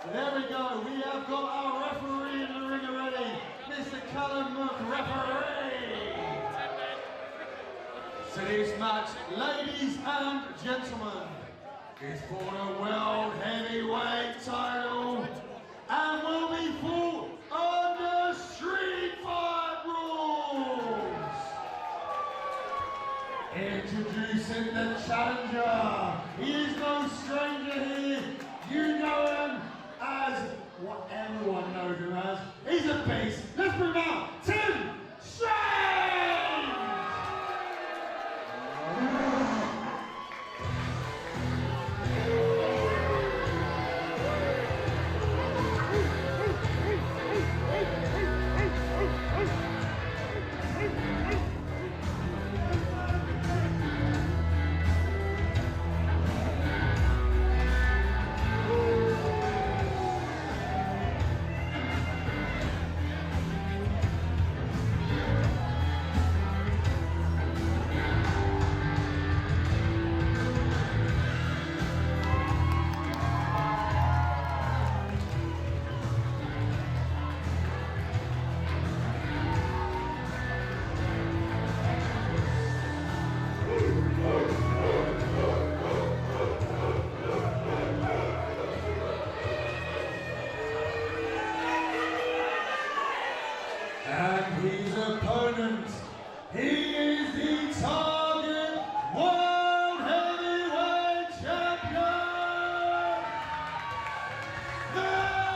There we go, we have got our referee in the ring already, Mr. Callum Mook, referee. So this match, ladies and gentlemen, is for the World Heavyweight title and will be fought under street fight rules. Introducing the challenger, he is no stranger here, you know him as what everyone knows him as. He's a beast. Let's bring him out, Tim Strange! And his opponent, he is the target World Heavyweight Champion, Medallion!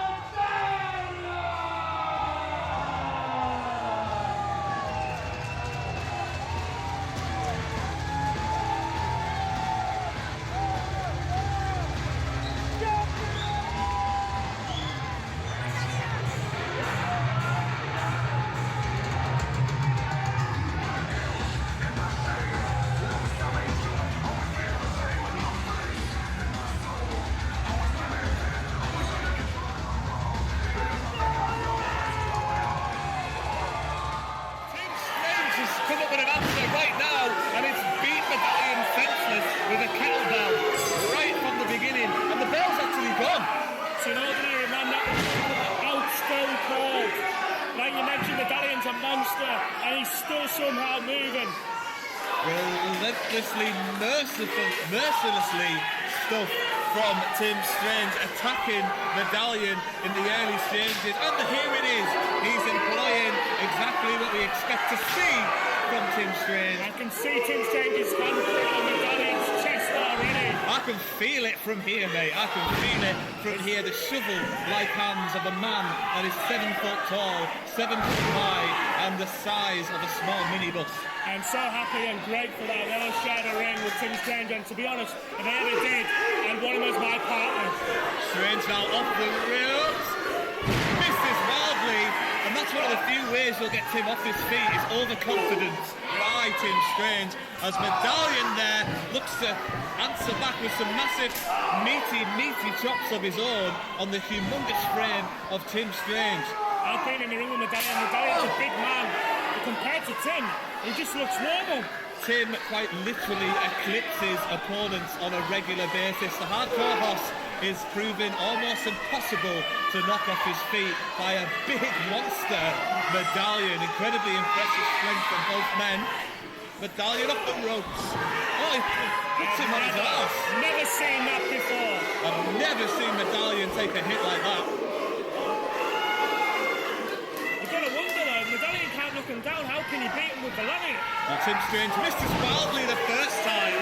Come up with an answer right now, and it's beat Medallion senseless with a kettlebell right from the beginning, and the bell's actually gone. It's an ordinary man that was out stone cold. Like you mentioned, Medallion's a monster, and he's still somehow moving. Relentlessly, mercilessly stuff from Tim Strange, attacking Medallion in the early stages, and here it is. He's employing exactly what we expect to see from Tim Strange. I can see Tim Strange's hand on Medallion's chest already. I can feel it from here, mate. I can feel it from here. The shovel-like hands of a man that is 7 foot tall, 7 foot high, and the size of a small minibus. I'm so happy and grateful that I've ever shared a ring with Tim Strange, and to be honest, if I ever did, I'd want him as my partner. Strange now off the ropes, misses wildly, and that's one of the few ways you'll get Tim off his feet, is overconfidence by Tim Strange, as Medallion there looks to answer back with some massive, meaty chops of his own on the humongous frame of Tim Strange. I've been in the ring with Medallion. Medallion's a big man, but compared to Tim, he just looks normal. Tim quite literally eclipses opponents on a regular basis. The hardcore horse is proving almost impossible to knock off his feet by a big monster Medallion. Incredibly impressive strength from both men. Medallion up the ropes. Oh, he puts him on his arse. Never seen that before. I've never seen Medallion take a hit like that. You've got to wonder though, Medallion can't knock him down. How can he beat him with the lariat? Well, Tim Strange missed us wildly the first time,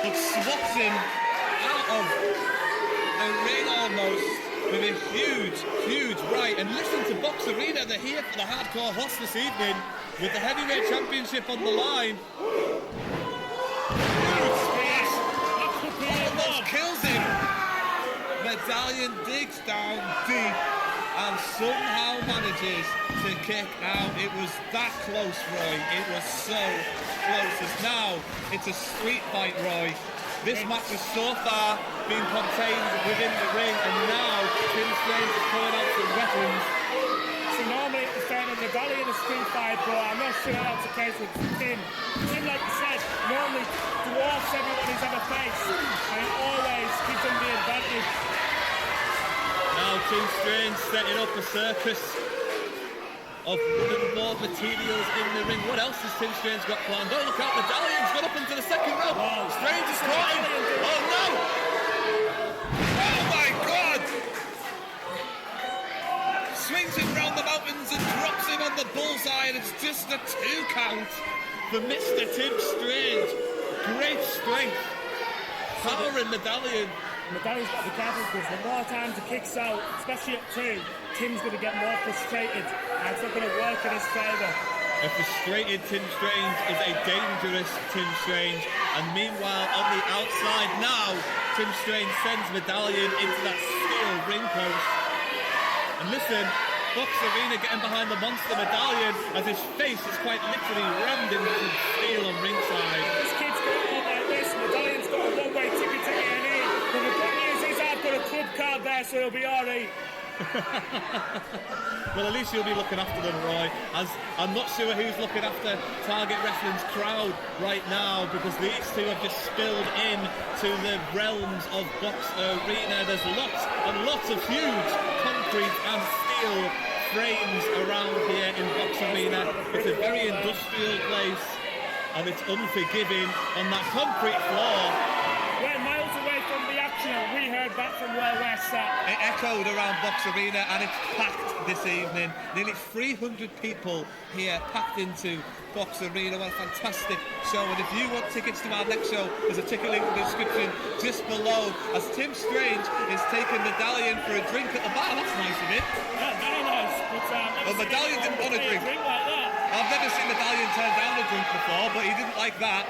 but swats him out of the ring almost with a huge right. And listen to Box Arena, they're here for the hardcore horse this evening with the heavyweight championship on the line. Almost kills him. Medallion digs down deep and somehow manages to kick out. It was that close, Roy. It was so close. It's a street fight, Roy. This match has so far been contained within the ring, and now Tim Strange is pulling out some weapons. So normally at the start of Medallion a street fight, but I'm not sure that's the case with Tim. Tim, like you said, normally dwarfs everyone he's ever faced, and it always gives him the advantage. Tim Strange setting up a circus of wooden board materials in the ring. What else has Tim Strange got planned? Oh, look out, Medallion's got up into the second row. Wow. Strange is caught him. Oh, no! Oh, my God! Swings him round the mountains and drops him on the bullseye, and it's just a 2 count for Mr. Tim Strange. Great strength. Power in Medallion. Medallion's got to be careful because the more times he kicks out, especially at 2, Tim's going to get more frustrated and it's not going to work in his favour. A frustrated Tim Strange is a dangerous Tim Strange, and meanwhile on the outside now, Tim Strange sends Medallion into that steel ring post. And listen, Box Arena getting behind the monster Medallion as his face is quite literally rammed into the steel on ringside. This kid's going on like this. Medallion's got a one-way ticket to get in. But the good news is I've got a club card there, so he'll be alright. Well, at least you'll be looking after them, Roy, as I'm not sure who's looking after Target Wrestling's crowd right now, because these two have just spilled in to the realms of Box Arena. There's lots and lots of huge concrete and steel frames around here in Box Arena. It's a very industrial place, and it's unforgiving on that concrete floor. We're miles away from the action, and we heard back from where we're sat. It echoed around Box Arena, and it's packed this evening. Nearly 300 people here packed into Box Arena. What a fantastic show. And if you want tickets to our next show, there's a ticket link in the description just below, as Tim Strange is taking Medallion for a drink at the bar. That's nice of it. Yeah, very nice. But, Well, Medallion didn't want a drink. Like that. I've never seen Medallion turn down a drink before, but he didn't like that.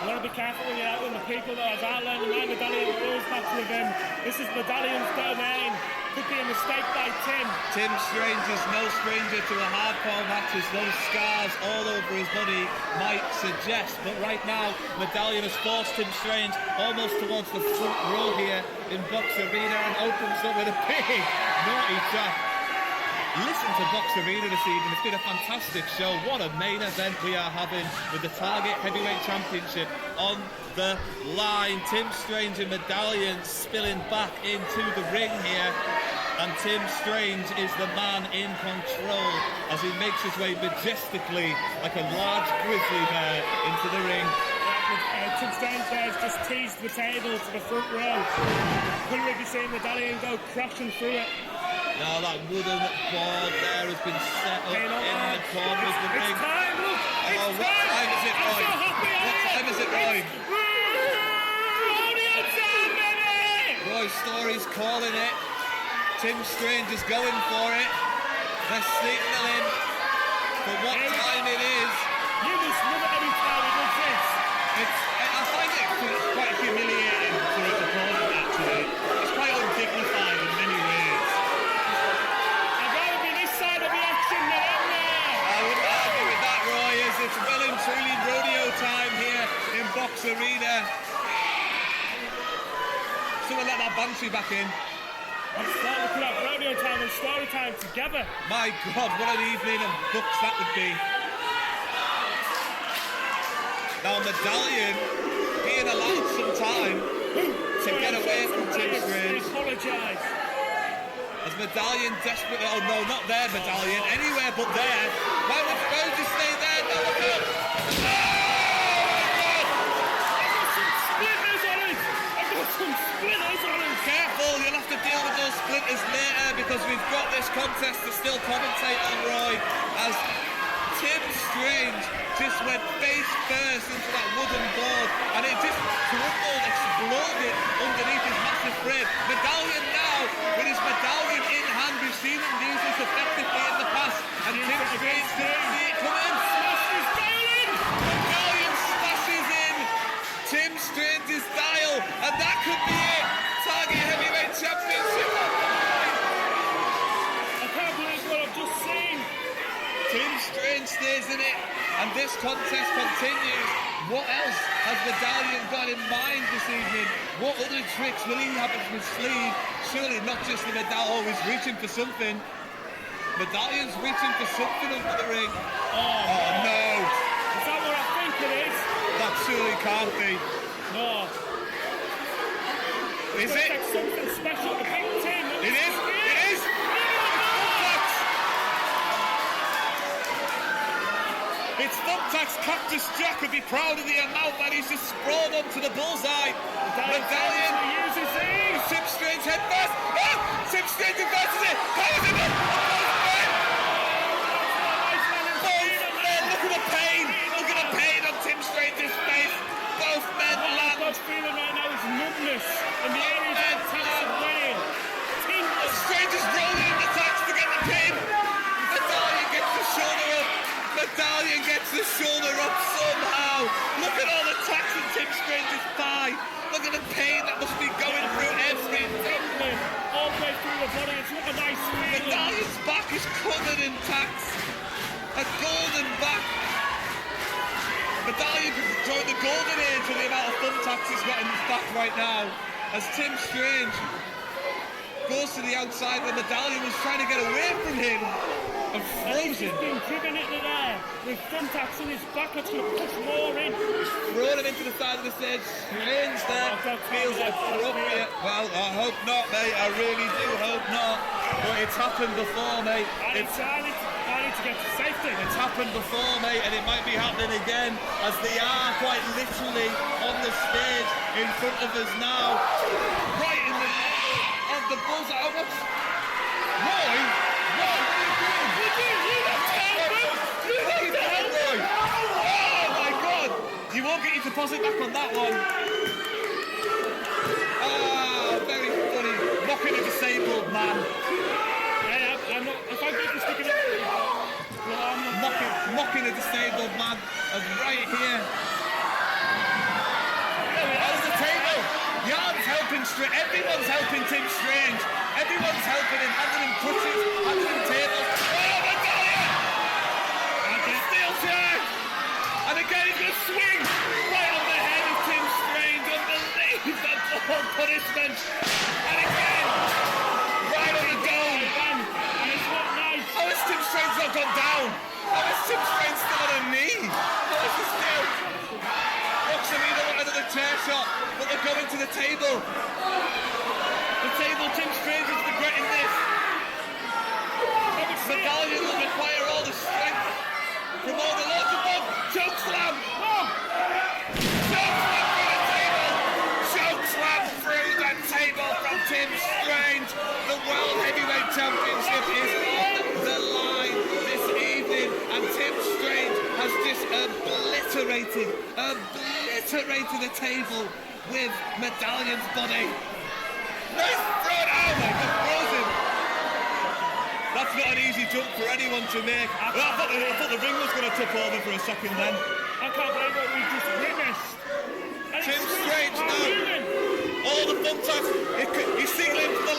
You want to be careful when you're out with the people, though, as I learned in my Medallion rules match with him. This is Medallion's domain. Could be a mistake by Tim. Tim Strange is no stranger to a hardcore match, as those scars all over his body might suggest. But right now, Medallion has forced Tim Strange almost towards the front row here in Box Arena and opens up with a big naughty trap. Listen to Box Arena this evening. It's been a fantastic show. What a main event we are having with the Target Heavyweight Championship on the line. Tim Strange and Medallion spilling back into the ring here. And Tim Strange is the man in control as he makes his way majestically like a large grizzly bear into the ring. Tim Strange there has just teased the table to the front row. Could we be seeing Medallion go crashing through it? Now that wooden board there has been set up in the corner of the ring. It's time, look! Oh, what time is it, Roy? What time is it, Roy? Rodeo time, baby! Roy Story's calling it. Tim Strange is going for it. They're signaling for what time it is. You must love it every time he does this. I find it quite humiliating for his opponent, actually. It's quite undignified in many ways. I'd rather be this side of the action than on there. I wouldn't argue with that, Roy, as it's well and truly rodeo time here in Box Arena. Someone let that Banshee back in. I'm starting to put out rodeo time and story time together. My God, what an evening of books that would be. Now Medallion being allowed some time to get away from Tim Strange. Apologise. As Medallion desperately, oh no, not there Medallion, anywhere but there. Why would you stay there? No, look up. Careful, you'll have to deal with those splinters later, because we've got this contest to still commentate on, Roy, as Tim Strange just went face first into that wooden board and it just crumbled, exploded underneath his massive frame. Medallion now, with his medallion in hand, we've seen him use this effectively in the past, and Tim Strange didn't see it coming. Medallion smashes in Tim Strange's dial, and that could be it. Target Heavyweight Championship. I can't believe what I've just seen. Tim Strange stays in it, and this contest continues. What else has Medallion got in mind this evening? What other tricks will he have up his sleeve? Surely not just the Medallion, always reaching for something. Medallion's reaching for something under the ring. Oh no! Is that what I think it is? That surely can't be. No. Is It's it? like something special. The pink team. Is Thumbtacks Cactus Jack would be proud of the amount that he's just sprawled onto the bullseye. Medallion uses these. Tim Strange head first. Oh! Tim Strange advances it. Powers him up. Both men. Look at the pain. Look at the pain on Tim Strange's face. Both men land. What's feeling right now is numbness in the areas of attacks of Wayne. Strange is rolling in the attacks to get the pin. Medallion gets the shoulder up. Medallion gets the shoulder up somehow. Look at all the attacks in Tim Strange's thigh. Look at the pain that must be going through everything. All the way through the body. It's not a nice feeling. Medallion's back is covered in tacks. A golden back. Medallion could join the golden age with the amount of thumbtacks he's got in his back right now. As Tim Strange goes to the outside where Medallion was trying to get away from him and froze him. He's been driven into there with thumbtacks in his back. That's going to push more in. Thrown him into the side of the stage. Strange there. Feels appropriate. Well, I hope not, mate. I really do hope not. But it's happened before, mate. I need to get to safety. It's happened before, mate, and it might be happening again as they are quite literally on the stage in front of us now. Right in the middle of the bullseye. Oh, what's... Roy? Roy, what are you doing? You left hand, Roy. Oh, my God. You won't get your deposit back on that one. Ah, very funny. Mocking a disabled man. I'm not, if I get this sticking up, mocking a disabled man, and right here. Oh, the table. Yarn's helping Strange. Everyone's helping Tim Strange. Everyone's helping him, handing him crutches, handing him tables. Oh, Medallion! And the steel chair. And again, he's going to swing right on the head of Tim Strange. Unbelievable punishment. And again, right on the dome. How has Tim Strange not gone down? How is Tim Strange still on a knee? What is this still? Roxamina wanted another chair shot, but they're going to the table. The table, Tim Strange is regretting this. Medallion will require all the strength from all the lords above. Choke slam! Oh. Choke slam through the table! Choke slam through the table from Tim Strange. The World Heavyweight Championship is on the line this evening, and Tim Strange has just obliterated the table with Medallion's body. Nice throw! Oh my God, frozen! That's not an easy jump for anyone to make. I thought the ring was going to tip over for a second then. I can't believe what we just witnessed. Tim Strange now. All the thumbtacks. He's signaling for the